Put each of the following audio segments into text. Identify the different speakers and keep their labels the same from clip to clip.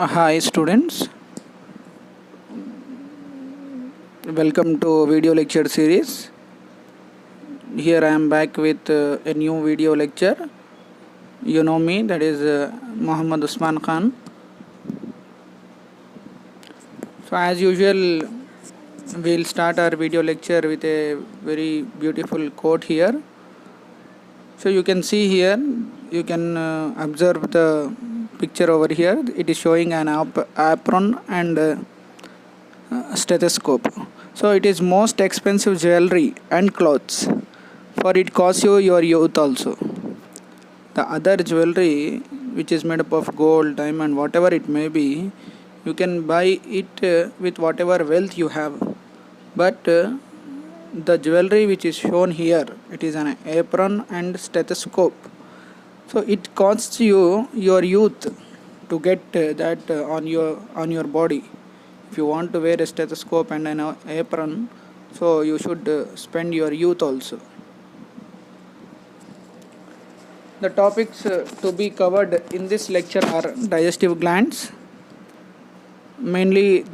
Speaker 1: Hi students, welcome to video lecture series. Here I am back with a new video lecture. You know me, that is Muhammad Usman Khan. So as usual, we'll start our video lecture with a very beautiful quote here. So you can see here, you can observe the picture over here. It is showing an apron and stethoscope. So it is most expensive jewelry and clothes, for it costs you your youth also. The other jewelry which is made up of gold, diamond, whatever it may be, you can buy it with whatever wealth you have. But the jewelry which is shown here, it is an apron and stethoscope. So it costs you your youth to get that on your body. If you want to wear a stethoscope and an apron, so you should spend your youth also. The topics to be covered in this lecture are digestive glands. Mainly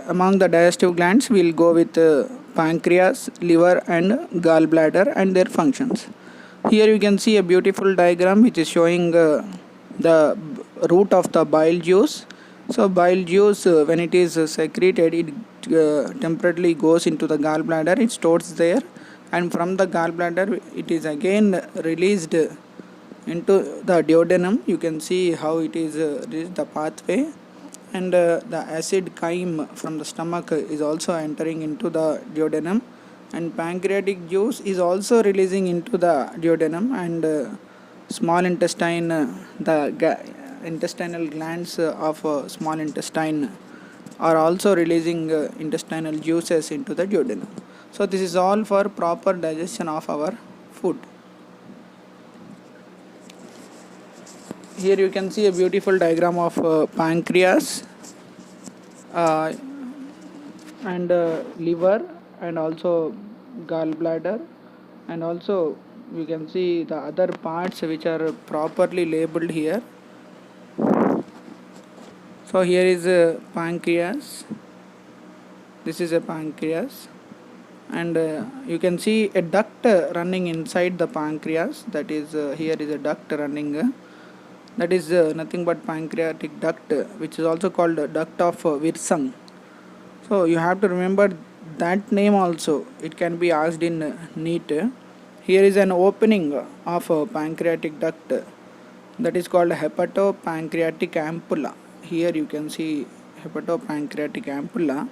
Speaker 1: among the digestive glands, we will go with pancreas, liver and gallbladder and their functions. Here you can see a beautiful diagram which is showing the route of the bile juice. So bile juice, when it is secreted, it temporarily goes into the gallbladder, it stores there, and from the gallbladder it is again released into the duodenum. You can see how it is reached the pathway, and the acid chyme from the stomach is also entering into the duodenum, and pancreatic juice is also releasing into the duodenum, and small intestine, intestinal glands of small intestine are also releasing intestinal juices into the duodenum. So this is all for proper digestion of our food. Here you can see a beautiful diagram of pancreas uh, and liver and also gallbladder, and also you can see the other parts which are properly labeled here. So here is a pancreas, this is a pancreas, and you can see a duct running inside the pancreas. That is here is a duct running, that is nothing but pancreatic duct, which is also called duct of Wirsung. So you have to remember that name also, it can be asked in NEET. Here is an opening of a pancreatic duct, that is called hepatopancreatic ampulla. Here you can see hepatopancreatic ampulla.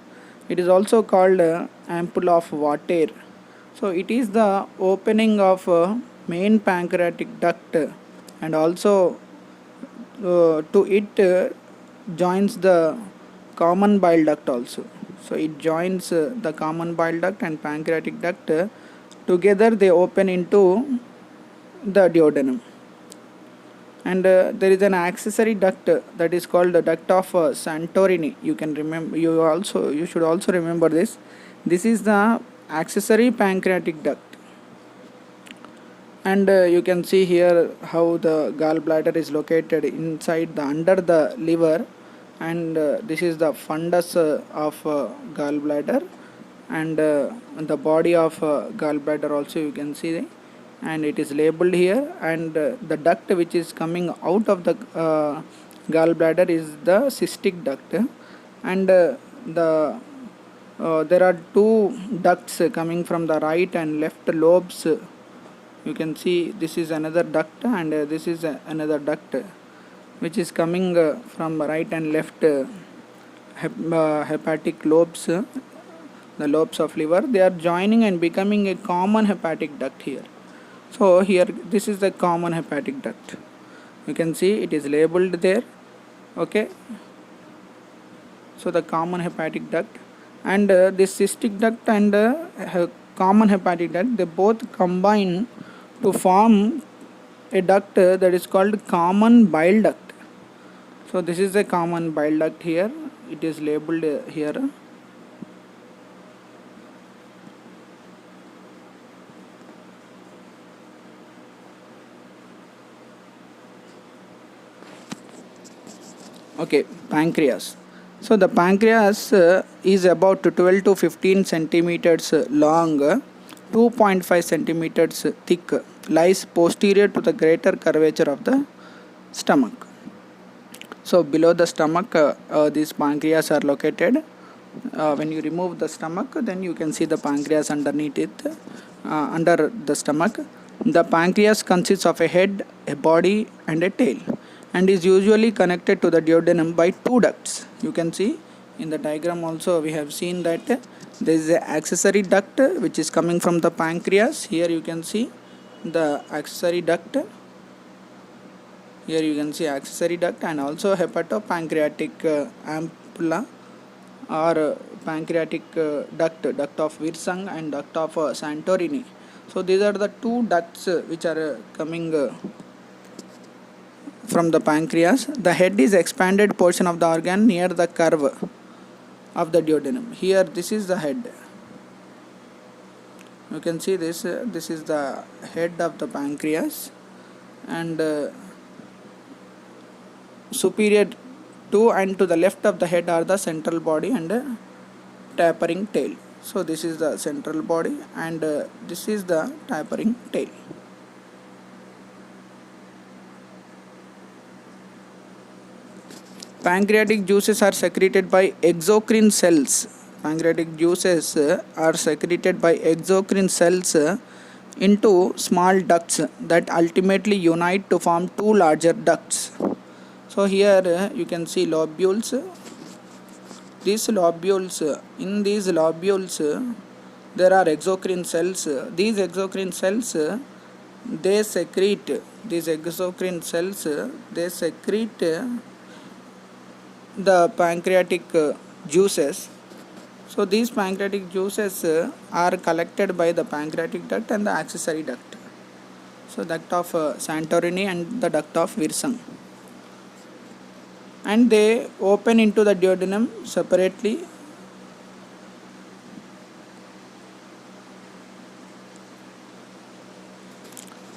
Speaker 1: It is also called ampulla of Vater. So it is the opening of main pancreatic duct, and also to it joins the common bile duct also. So it joins the common bile duct and pancreatic duct, together they open into the duodenum. And there is an accessory duct that is called the duct of Santorini. You can remember, you should also remember this. This is the accessory pancreatic duct. And you can see here how the gallbladder is located inside the under the liver, and this is the fundus of gallbladder, and the body of gallbladder also you can see, and it is labeled here, and the duct which is coming out of the gallbladder is the cystic duct, and there are two ducts coming from the right and left lobes. You can see this is another duct, and this is another duct which is coming from right and left hepatic lobes, the lobes of liver. They are joining and becoming a common hepatic duct here. So here this is the common hepatic duct. You can see it is labeled there. Okay, so the common hepatic duct and this cystic duct and common hepatic duct, they both combine to form a duct that is called common bile duct. So this is the common bile duct here, it is labeled here. Okay, pancreas. So the pancreas is about 12 to 15 centimeters long, 2.5 centimeters thick, lies posterior to the greater curvature of the stomach. So below the stomach, these pancreas are located. When you remove the stomach, then you can see the pancreas underneath it, under the stomach. The pancreas consists of a head, a body, and a tail, and is usually connected to the duodenum by two ducts. You can see in the diagram also we have seen that there is an accessory duct which is coming from the pancreas. Here you can see the accessory duct. Here you can see accessory duct and also hepatopancreatic ampulla or pancreatic duct of Wirsung and duct of Santorini. So these are the two ducts which are coming from the pancreas. The head is expanded portion of the organ near the curve of the duodenum. Here this is the head. You can see this. This is the head of the pancreas, and superior to and to the left of the head are the central body and tapering tail. So this is the central body and this is the tapering tail. Pancreatic juices are secreted by exocrine cells. Pancreatic juices are secreted by exocrine cells into small ducts that ultimately unite to form two larger ducts. So here you can see lobules. These lobules, in these lobules there are exocrine cells. These exocrine cells they secrete the pancreatic juices. So these pancreatic juices are collected by the pancreatic duct and the accessory duct. So duct of Santorini and the duct of Wirsung. And they open into the duodenum separately.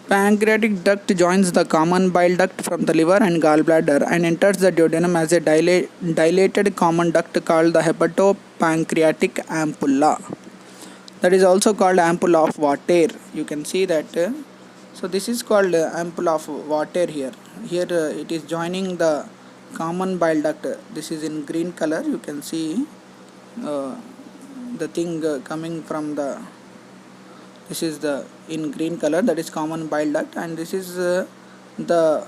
Speaker 1: Pancreatic duct joins the common bile duct from the liver and gallbladder and enters the duodenum as a dilated common duct called the hepatopancreatic ampulla. That is also called ampulla of Vater. You can see that. So this is called ampulla of Vater here. Here it is joining the common bile duct. This is in green color. You can see the thing coming from the, this is the in green color, that is common bile duct, and this is the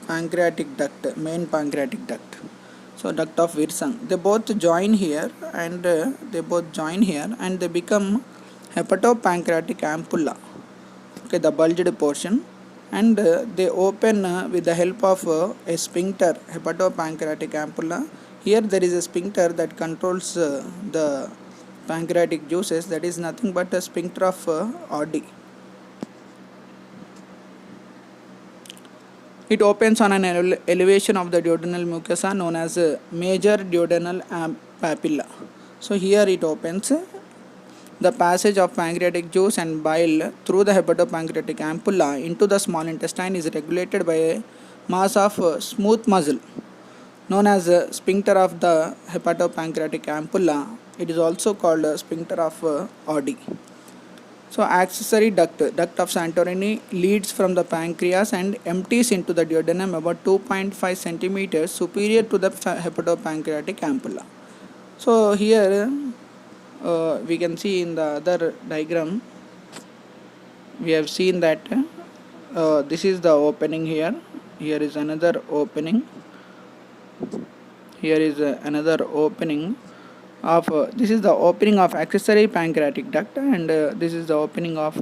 Speaker 1: pancreatic duct, main pancreatic duct. So duct of Wirsung. They both join here and they become hepatopancreatic ampulla. Okay, the bulged portion, and they open with the help of a sphincter, hepatopancreatic ampulla. Here there is a sphincter that controls the pancreatic juices, that is nothing but a sphincter of Oddi. It opens on an elevation of the duodenal mucosa known as major duodenal papilla. So here it opens. The passage of pancreatic juice and bile through the hepatopancreatic ampulla into the small intestine is regulated by a mass of smooth muscle known as sphincter of the hepatopancreatic ampulla. It is also called sphincter of Oddi. So accessory duct of Santorini leads from the pancreas and empties into the duodenum about 2.5 centimeters superior to the hepatopancreatic ampulla. So here we can see in the other diagram, we have seen that this is the opening here. Here is another opening. Here is another opening of this is the opening of accessory pancreatic duct, and this is the opening of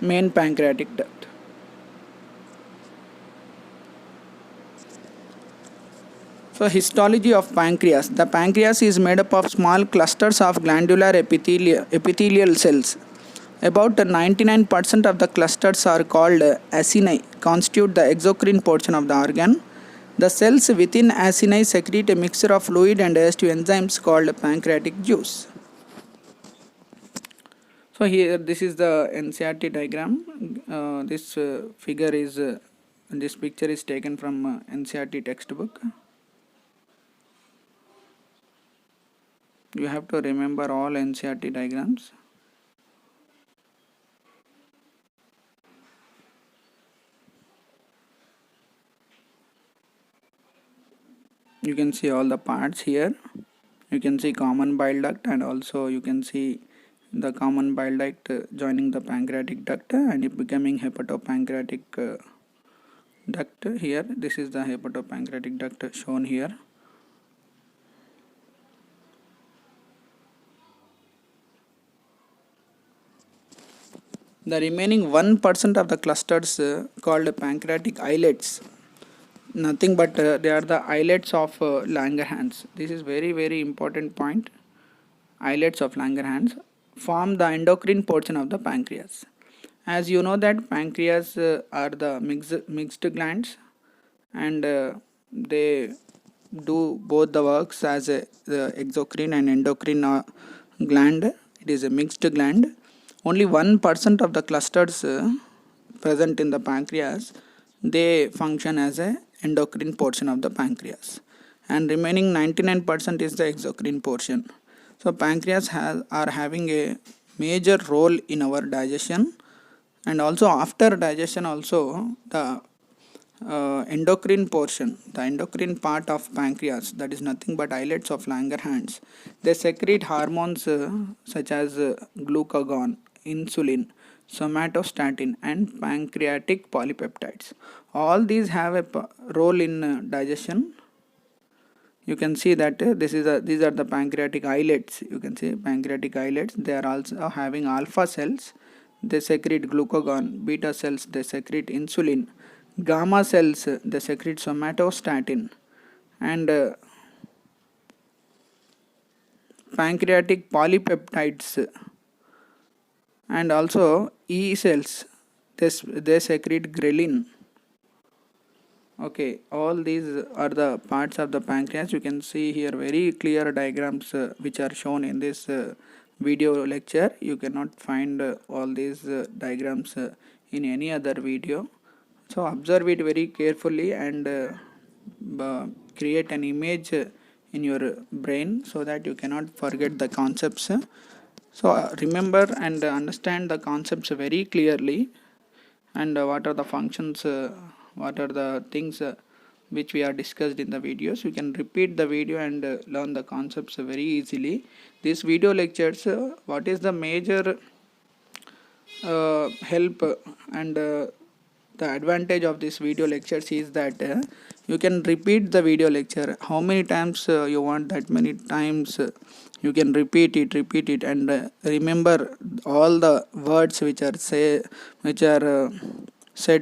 Speaker 1: main pancreatic duct. So histology of pancreas. The pancreas is made up of small clusters of glandular epithelial cells. About 99% of the clusters are called acini, constitute the exocrine portion of the organ. The cells within acini secrete a mixture of fluid and digestive enzymes called pancreatic juice. So here this is the NCERT diagram. This figure is This picture is taken from NCERT textbook. You have to remember all NCERT diagrams. You can see all the parts here. You can see common bile duct, and also you can see the common bile duct joining the pancreatic duct and it becoming hepatopancreatic duct here. This is the hepatopancreatic duct shown here. The remaining 1% of the clusters called pancreatic islets, nothing but they are the islets of Langerhans. This is very important point. Islets of Langerhans form the endocrine portion of the pancreas. As you know that pancreas are the mixed glands, and they do both the works as the exocrine and endocrine gland. It is a mixed gland. Only 1% of the clusters present in the pancreas, they function as a endocrine portion of the pancreas, and remaining 99% is the exocrine portion. So pancreas are having a major role in our digestion, and also after digestion also the endocrine portion, the endocrine part of pancreas, that is nothing but islets of Langerhans, they secrete hormones such as glucagon, insulin, somatostatin and pancreatic polypeptides. All these have a role in digestion. You can see that these are the pancreatic islets. You can see pancreatic islets, they are also having alpha cells, they secrete glucagon, beta cells they secrete insulin, gamma cells they secrete somatostatin, and pancreatic polypeptides, and also E cells they secrete ghrelin. Okay, all these are the parts of the pancreas. You can see here very clear diagrams which are shown in this video lecture. You cannot find all these diagrams in any other video. So observe it very carefully and create an image in your brain so that you cannot forget the concepts. So remember and understand the concepts very clearly, and what are the functions, what are the things which we are discussed in the videos. You can repeat the video and learn the concepts very easily. These video lectures, what is the major help and the advantage of this video lectures is that you can repeat the video lecture how many times you want, that many times you can repeat it and remember all the words which are said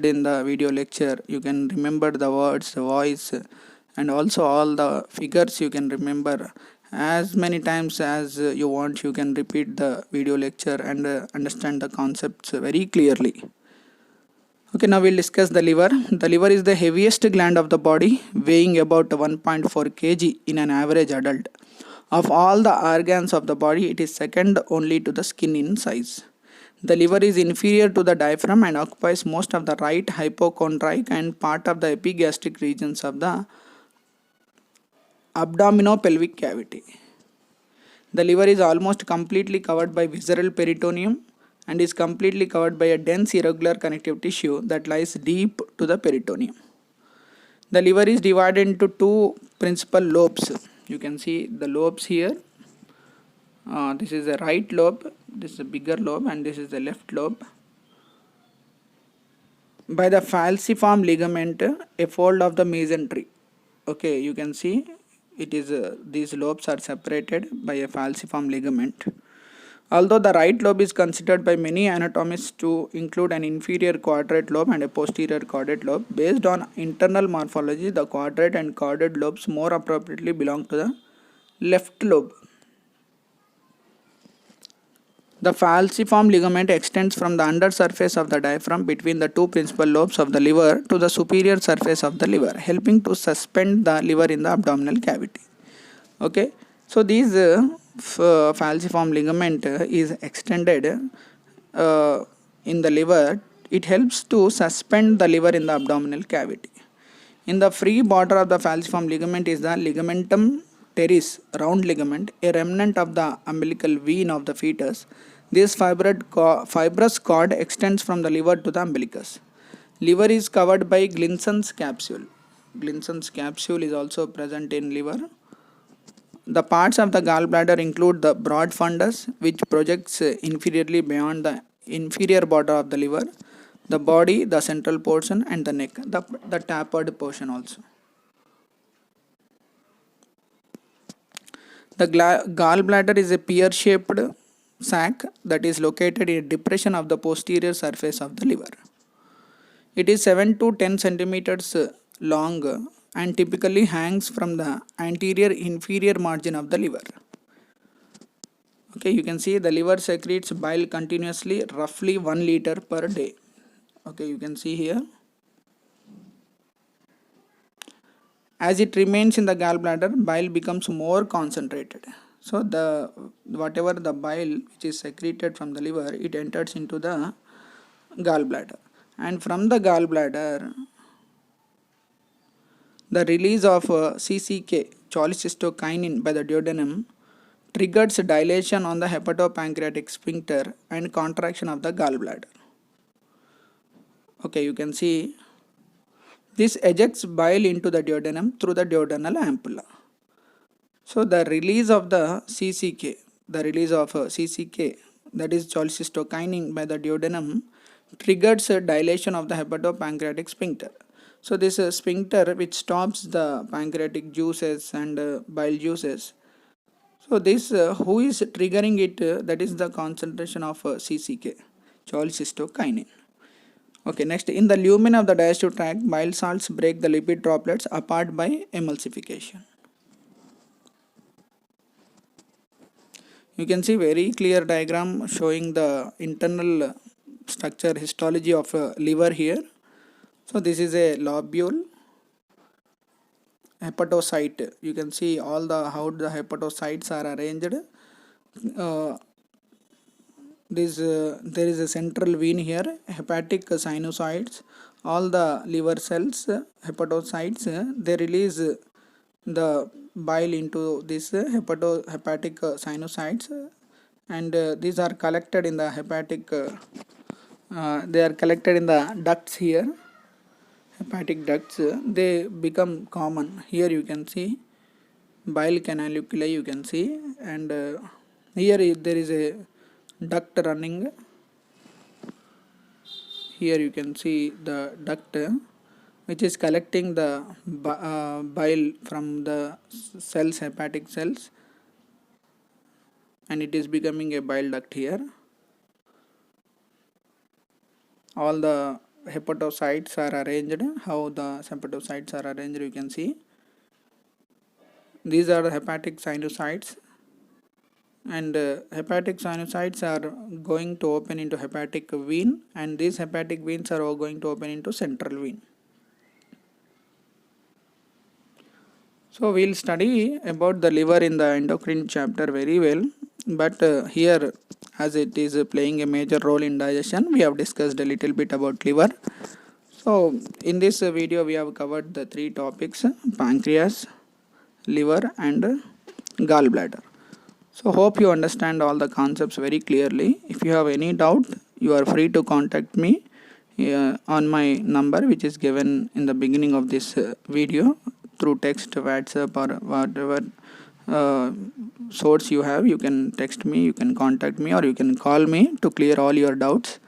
Speaker 1: in the video lecture. You can remember the words, the voice, and also all the figures you can remember. As many times as you want, you can repeat the video lecture and understand the concepts very clearly. Okay, now we'll discuss the liver. The liver is the heaviest gland of the body, weighing about 1.4 kg in an average adult. Of all the organs of the body, it is second only to the skin in size. The liver is inferior to the diaphragm and occupies most of the right hypochondriac and part of the epigastric regions of the abdominopelvic cavity. The liver is almost completely covered by visceral peritoneum and is completely covered by a dense irregular connective tissue that lies deep to the peritoneum. The liver is divided into two principal lobes. You can see the lobes here. This is the right lobe, this is a bigger lobe, and this is the left lobe. By the falciform ligament, a fold of the mesentery. Okay, you can see it is these lobes are separated by a falciform ligament. Although the right lobe is considered by many anatomists to include an inferior quadrate lobe and a posterior caudate lobe, based on internal morphology, the quadrate and caudate lobes more appropriately belong to the left lobe. The falciform ligament extends from the under surface of the diaphragm between the two principal lobes of the liver to the superior surface of the liver, helping to suspend the liver in the abdominal cavity. Okay, so these falciform ligament is extended in the liver. it helps to suspend the liver in the abdominal cavity. In the free border of the falciform ligament is the ligamentum teres, round ligament, a remnant of the umbilical vein of the fetus. This fibrous cord extends from the liver to the umbilicus. Liver is covered by Glison's capsule. Glison's capsule is also present in liver. The parts of the gallbladder include the broad fundus, which projects inferiorly beyond the inferior border of the liver, the body, the central portion, and the neck, the tapered portion also. The gallbladder is a pear-shaped sac that is located in a depression of the posterior surface of the liver. It is 7 to 10 centimeters long and typically hangs from the anterior inferior margin of the liver. Okay, you can see the liver secretes bile continuously, roughly 1 liter per day. Okay, you can see here. As it remains in the gallbladder, bile becomes more concentrated. So whatever the bile which is secreted from the liver, it enters into the gallbladder, and from the gallbladder the release of CCK, cholecystokinin, by the duodenum triggers dilation on the hepatopancreatic sphincter and contraction of the gallbladder. Okay, you can see this ejects bile into the duodenum through the duodenal ampulla. So the release of the CCK, that is cholecystokinin, by the duodenum triggers dilation of the hepatopancreatic sphincter. So this sphincter which stops the pancreatic juices and bile juices. So this who is triggering it, that is the concentration of CCK, cholecystokinin. Okay, next, in the lumen of the digestive tract, bile salts break the lipid droplets apart by emulsification. You can see very clear diagram showing the internal structure, histology of liver here. So this is a lobule, hepatocyte. You can see all the how the hepatocytes are arranged. There is a central vein here, hepatic sinusoids. All the liver cells, hepatocytes, they release the bile into this hepatic sinusoids, and these are collected in the hepatic. They are collected in the ducts here. Hepatic ducts, they become common. Here you can see bile canaliculi, you can see, and here there is a duct running. Here you can see the duct which is collecting the bile from the cells, hepatic cells, and it is becoming a bile duct here. All the hepatocytes are arranged. How the hepatocytes are arranged, you can see. These are the hepatic sinusoids, and hepatic sinusoids are going to open into hepatic vein, and these hepatic veins are all going to open into central vein. So we will study about the liver in the endocrine chapter very well, but here, as it is playing a major role in digestion, we have discussed a little bit about liver. So in this video we have covered the 3 topics: pancreas, liver, and gallbladder. So hope you understand all the concepts very clearly. If you have any doubt, you are free to contact me on my number, which is given in the beginning of this video, through text, WhatsApp, or whatever source you have. You can text me, you can contact me, or you can call me to clear all your doubts.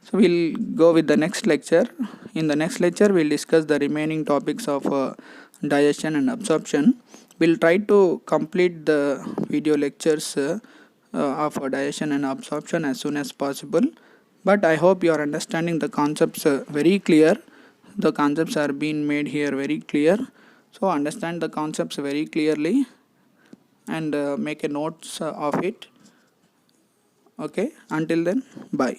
Speaker 1: So we'll go with the next lecture. In the next lecture, we'll discuss the remaining topics of digestion and absorption. We'll try to complete the video lectures of digestion and absorption as soon as possible. But I hope you are understanding the concepts very clear. The concepts are being made here very clear. So understand the concepts very clearly and make a notes of it. Okay, until then, bye.